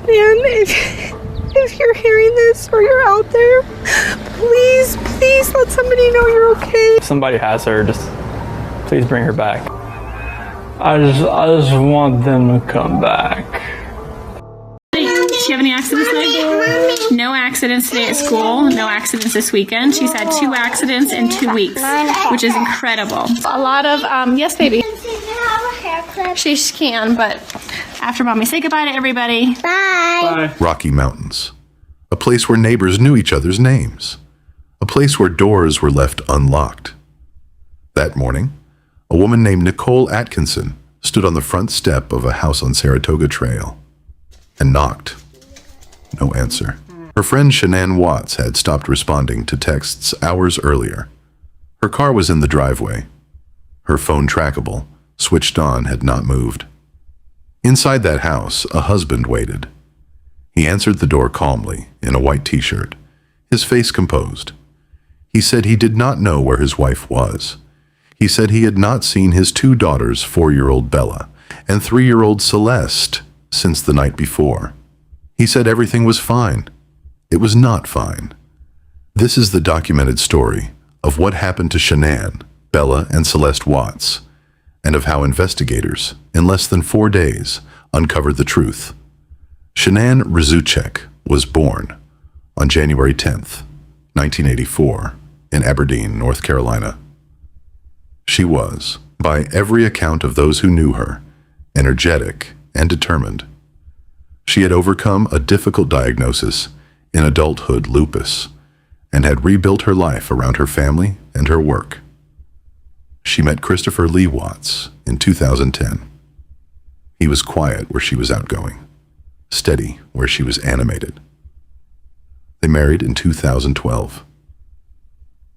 Shanann, if you're hearing this or you're out there, please let somebody know you're okay. If somebody has her, just please bring her back. I just want them to come back. Do you have any accidents today? No accidents today at school. No accidents this weekend. She's had 2 accidents in 2 weeks, which is incredible. A lot of, yes, baby. She can, but after mommy, say goodbye to everybody. Bye. Rocky Mountains, a place where neighbors knew each other's names, a place where doors were left unlocked. That morning, a woman named Nicole Atkinson stood on the front step of a house on Saratoga Trail and knocked. No answer. Her friend Shanann Watts had stopped responding to texts hours earlier. Her car was in the driveway. Her phone trackable, switched on, had not moved. Inside that house, a husband waited. He answered the door calmly, in a white t-shirt, his face composed. He said he did not know where his wife was. He said he had not seen his 2 daughters, 4-year-old Bella and 3-year-old Celeste, since the night before. He said everything was fine. It was not fine. This is the documented story of what happened to Shanann, Bella, and Celeste Watts, and of how investigators, in less than 4 days, uncovered the truth. Shanann Rzucek was born on January 10th, 1984, in Aberdeen, North Carolina. She was, by every account of those who knew her, energetic and determined. She had overcome a difficult diagnosis in adulthood, lupus, and had rebuilt her life around her family and her work. She met Christopher Lee Watts in 2010. He was quiet where she was outgoing, steady where she was animated. They married in 2012.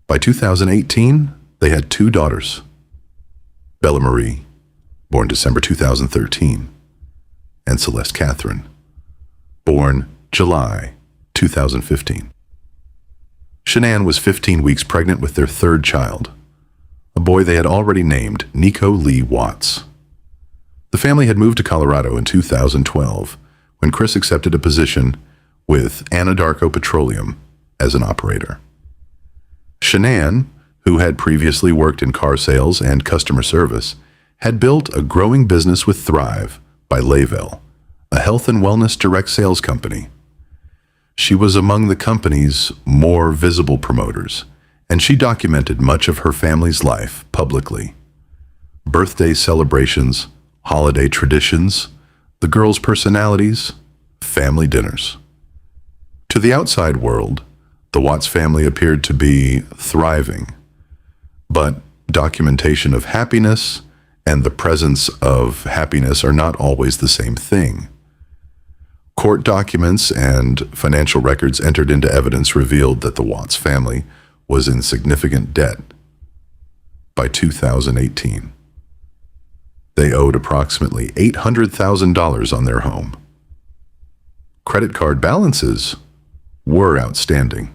By 2018, they had 2 daughters. Bella Marie, born December 2013, and Celeste Catherine, born July 2015. Shanann was 15 weeks pregnant with their 3rd child, a boy they had already named Nichol Lee Watts. The family had moved to Colorado in 2012 when Chris accepted a position with Anadarko Petroleum as an operator. Shanann, who had previously worked in car sales and customer service, had built a growing business with Thrive by Layville, a health and wellness direct sales company. She was among the company's more visible promoters, and she documented much of her family's life publicly. Birthday celebrations, holiday traditions, the girls' personalities, family dinners. To the outside world, the Watts family appeared to be thriving, but documentation of happiness and the presence of happiness are not always the same thing. Court documents and financial records entered into evidence revealed that the Watts family was in significant debt. By 2018, they owed approximately $800,000 on their home. Credit card balances were outstanding.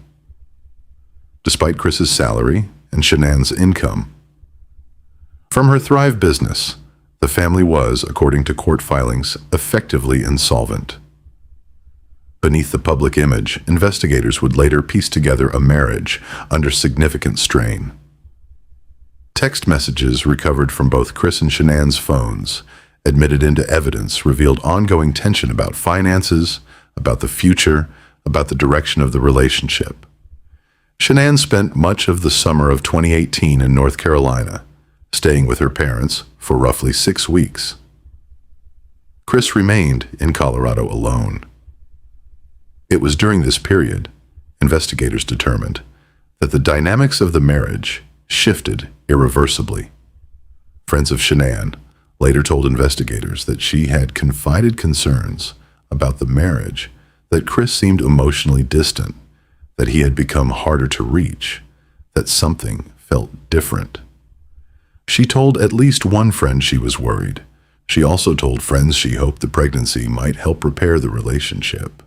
Despite Chris's salary and Shanann's income. From her Thrive business, the family was, according to court filings, effectively insolvent. Beneath the public image, investigators would later piece together a marriage under significant strain. Text messages recovered from both Chris and Shanann's phones, admitted into evidence, revealed ongoing tension about finances, about the future, about the direction of the relationship. Shanann spent much of the summer of 2018 in North Carolina, staying with her parents for roughly 6 weeks. Chris remained in Colorado alone. It was during this period, investigators determined, that the dynamics of the marriage shifted irreversibly. Friends of Shanann later told investigators that she had confided concerns about the marriage, that Chris seemed emotionally distant, that he had become harder to reach, that something felt different. She told at least one friend she was worried. She also told friends she hoped the pregnancy might help repair the relationship.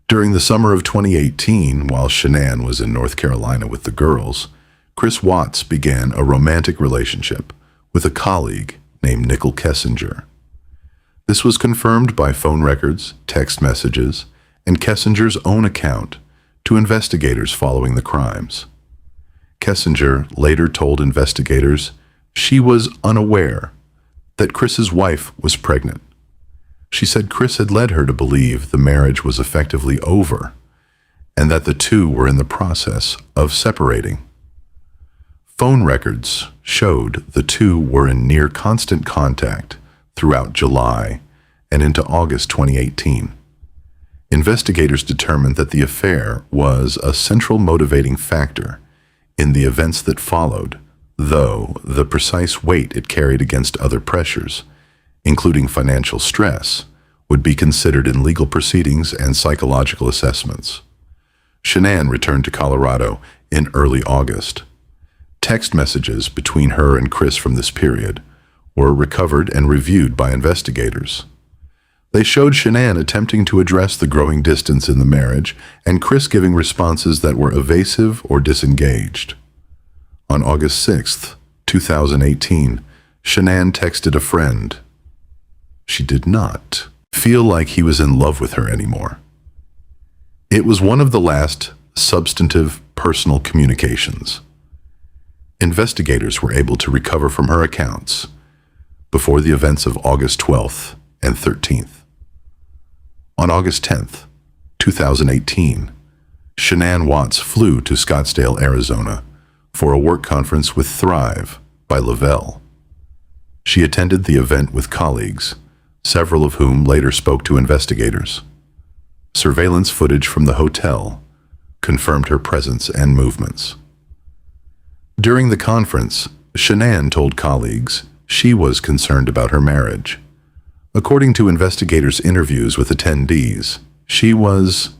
During the summer of 2018, while Shanann was in North Carolina with the girls, Chris Watts began a romantic relationship with a colleague named Nichol Kessinger. This was confirmed by phone records, text messages, and Kessinger's own account to investigators following the crimes. Kessinger later told investigators she was unaware that Chris's wife was pregnant. She said Chris had led her to believe the marriage was effectively over and that the two were in the process of separating. Phone records showed the two were in near constant contact throughout July and into August 2018. Investigators determined that the affair was a central motivating factor in the events that followed, though the precise weight it carried against other pressures, including financial stress, would be considered in legal proceedings and psychological assessments. Shanann returned to Colorado in early August. Text messages between her and Chris from this period were recovered and reviewed by investigators. They showed Shanann attempting to address the growing distance in the marriage and Chris giving responses that were evasive or disengaged. On August 6, 2018, Shanann texted a friend. She did not feel like he was in love with her anymore. It was one of the last substantive personal communications. Investigators were able to recover from her accounts before the events of August 12th and 13th. On August 10th, 2018, Shanann Watts flew to Scottsdale, Arizona for a work conference with Thrive by Lavelle. She attended the event with colleagues, several of whom later spoke to investigators. Surveillance footage from the hotel confirmed her presence and movements. During the conference, Shanann told colleagues she was concerned about her marriage. According to investigators' interviews with attendees, she was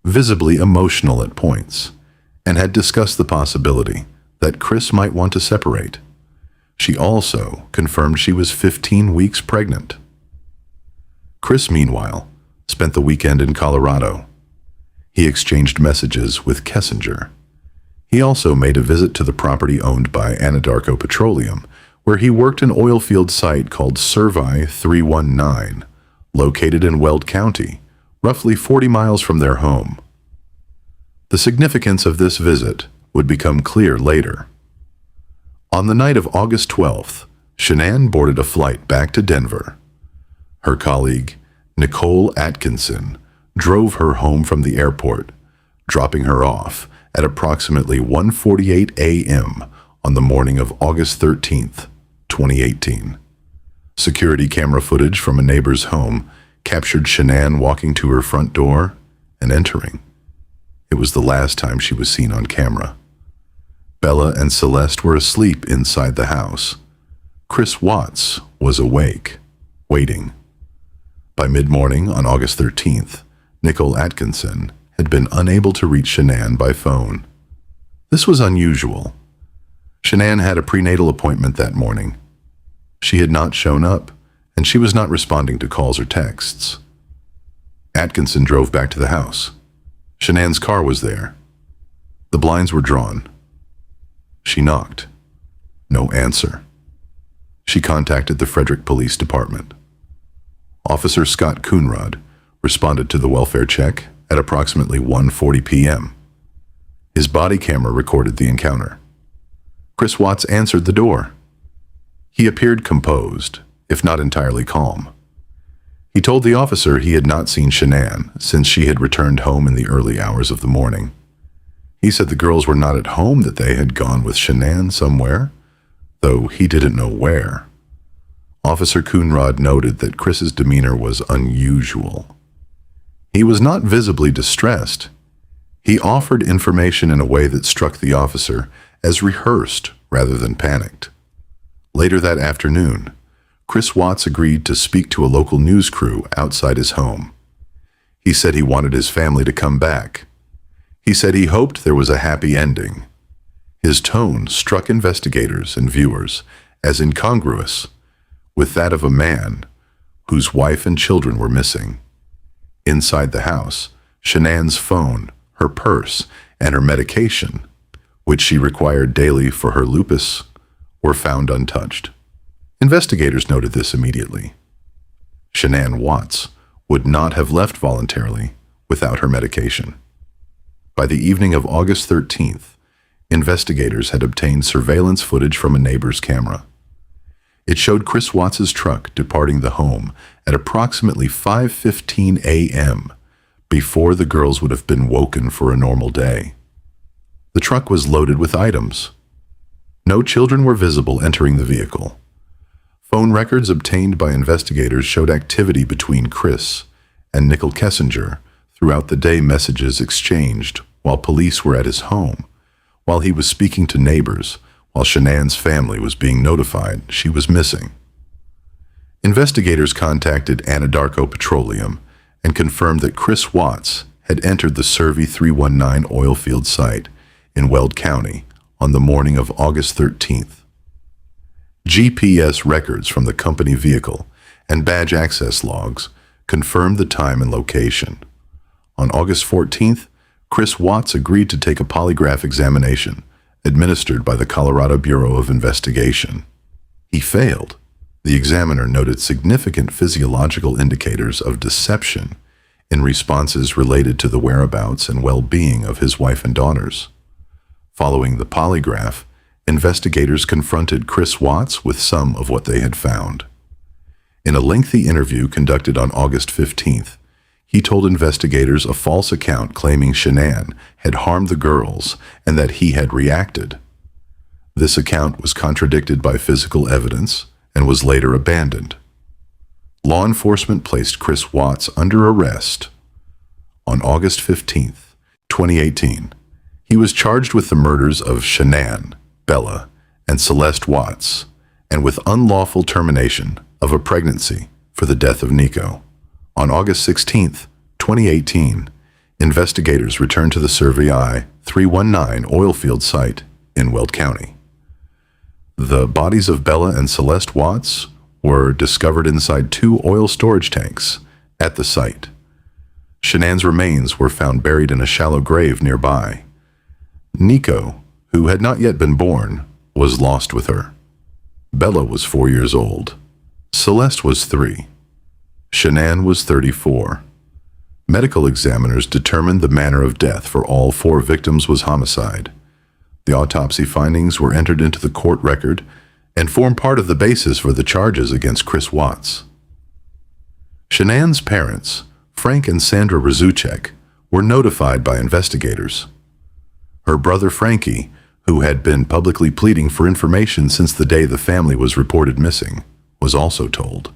visibly emotional at points and had discussed the possibility that Chris might want to separate. She also confirmed she was 15 weeks pregnant. Chris, meanwhile, spent the weekend in Colorado. He exchanged messages with Kessinger. He also made a visit to the property owned by Anadarko Petroleum, where he worked an oil field site called Survey 319, located in Weld County, roughly 40 miles from their home. The significance of this visit would become clear later. On the night of August 12th, Shanann boarded a flight back to Denver. Her colleague, Nichol Atkinson, drove her home from the airport, dropping her off at approximately 1:48 a.m. on the morning of August 13th, 2018. Security camera footage from a neighbor's home captured Shanann walking to her front door and entering. It was the last time she was seen on camera. Bella and Celeste were asleep inside the house. Chris Watts was awake, waiting. By mid-morning on August 13th, Nichol Atkinson had been unable to reach Shanann by phone. This was unusual. Shanann had a prenatal appointment that morning. She had not shown up, and she was not responding to calls or texts. Atkinson drove back to the house. Shanann's car was there. The blinds were drawn. She knocked. No answer. She contacted the Frederick Police Department. Officer Scott Coonrod responded to the welfare check at approximately 1:40 p.m. His body camera recorded the encounter. Chris Watts answered the door. He appeared composed, if not entirely calm. He told the officer he had not seen Shanann since she had returned home in the early hours of the morning. He said the girls were not at home, that they had gone with Shanann somewhere, though he didn't know where. Officer Coonrod noted that Chris's demeanor was unusual. He was not visibly distressed. He offered information in a way that struck the officer as rehearsed rather than panicked. Later that afternoon, Chris Watts agreed to speak to a local news crew outside his home. He said he wanted his family to come back. He said he hoped there was a happy ending. His tone struck investigators and viewers as incongruous with that of a man whose wife and children were missing. Inside the house, Shanann's phone, her purse, and her medication, which she required daily for her lupus, were found untouched. Investigators noted this immediately. Shanann Watts, would not have left voluntarily without her medication. By the evening of August 13th, investigators had obtained surveillance footage from a neighbor's camera. It showed Chris Watts's truck departing the home at approximately 5:15 a.m., before the girls would have been woken for a normal day. The truck was loaded with items. No children were visible entering the vehicle. Phone records obtained by investigators showed activity between Chris and Nichol Kessinger throughout the day, messages exchanged while police were at his home, while he was speaking to neighbors, while Shanann's family was being notified she was missing. Investigators contacted Anadarko Petroleum and confirmed that Chris Watts had entered the Survey 319 oil field site in Weld County on the morning of August 13th. GPS records from the company vehicle and badge access logs confirmed the time and location. On August 14th, Chris Watts agreed to take a polygraph examination administered by the Colorado Bureau of Investigation. He failed. The examiner noted significant physiological indicators of deception in responses related to the whereabouts and well-being of his wife and daughters. Following the polygraph, investigators confronted Chris Watts with some of what they had found. In a lengthy interview conducted on August 15th, he told investigators a false account claiming Shanann had harmed the girls and that he had reacted. This account was contradicted by physical evidence and was later abandoned. Law enforcement placed Chris Watts under arrest. On August 15th, 2018, he was charged with the murders of Shanann, Bella, and Celeste Watts, and with unlawful termination of a pregnancy for the death of Nico. On August 16th, 2018, investigators returned to the Survey 319 oil field site in Weld County. The bodies of Bella and Celeste Watts were discovered inside 2 oil storage tanks at the site. Shanann's remains were found buried in a shallow grave nearby. Nico, who had not yet been born, was lost with her. Bella was 4 years old. Celeste was 3. Shanann was 34. Medical examiners determined the manner of death for all 4 victims was homicide. The autopsy findings were entered into the court record and form part of the basis for the charges against Chris Watts. Shanann's parents, Frank and Sandra Razuchek, were notified by investigators. Her brother Frankie, who had been publicly pleading for information since the day the family was reported missing, was also told.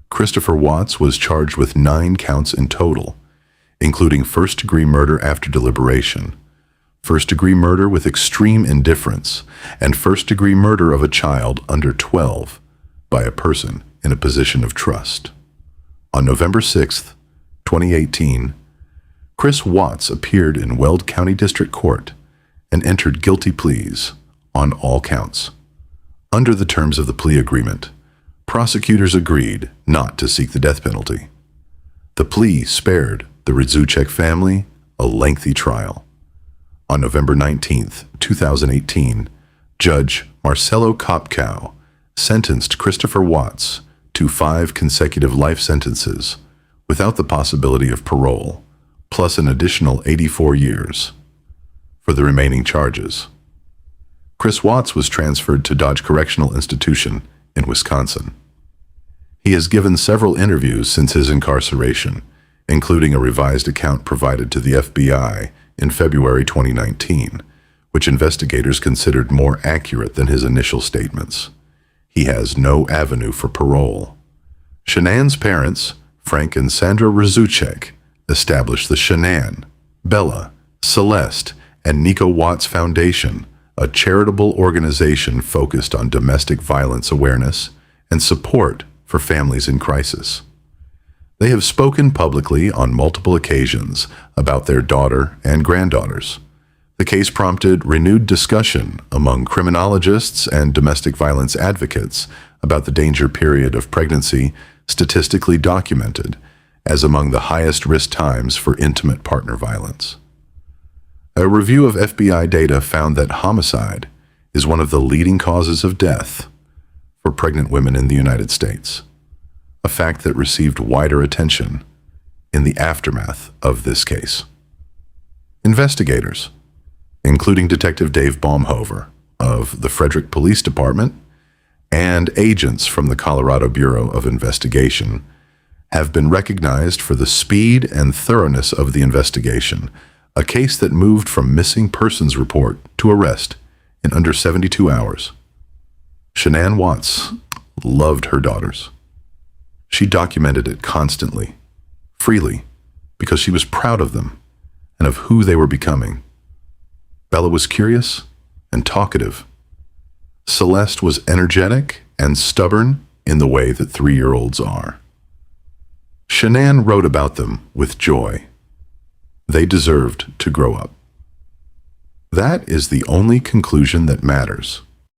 Christopher Watts was charged with 9 counts in total, including first-degree murder after deliberation, first-degree murder with extreme indifference, and first-degree murder of a child under 12 by a person in a position of trust. On November 6th, 2018, Chris Watts appeared in Weld County District Court and entered guilty pleas on all counts. Under the terms of the plea agreement, prosecutors agreed not to seek the death penalty. The plea spared the Razuchek family a lengthy trial. On November 19th, 2018, Judge Marcelo Kopkow sentenced Christopher Watts to 5 consecutive life sentences without the possibility of parole, plus an additional 84 years for the remaining charges. Chris Watts was transferred to Dodge Correctional Institution in Wisconsin. He has given several interviews since his incarceration, including a revised account provided to the FBI in February 2019, which investigators considered more accurate than his initial statements. He has no avenue for parole. Shanann's parents, Frank and Sandra Razuchek, established the Shanann, Bella, Celeste, and Nico Watts Foundation, a charitable organization focused on domestic violence awareness and support for families in crisis. They have spoken publicly on multiple occasions about their daughter and granddaughters. The case prompted renewed discussion among criminologists and domestic violence advocates about the danger period of pregnancy statistically documented as among the highest risk times for intimate partner violence. A review of FBI data found that homicide is one of the leading causes of death for pregnant women in the United States. a fact that received wider attention in the aftermath of this case. Investigators, including Detective Dave Baumhover of the Frederick Police Department and agents from the Colorado Bureau of Investigation, have been recognized for the speed and thoroughness of the investigation, a case that moved from missing persons report to arrest in under 72 hours. Shanann Watts loved her daughters. She documented it constantly, freely, because she was proud of them and of who they were becoming. Bella was curious and talkative. Celeste was energetic and stubborn in the way that 3-year-olds are. Shanann wrote about them with joy. They deserved to grow up. That is the only conclusion that matters.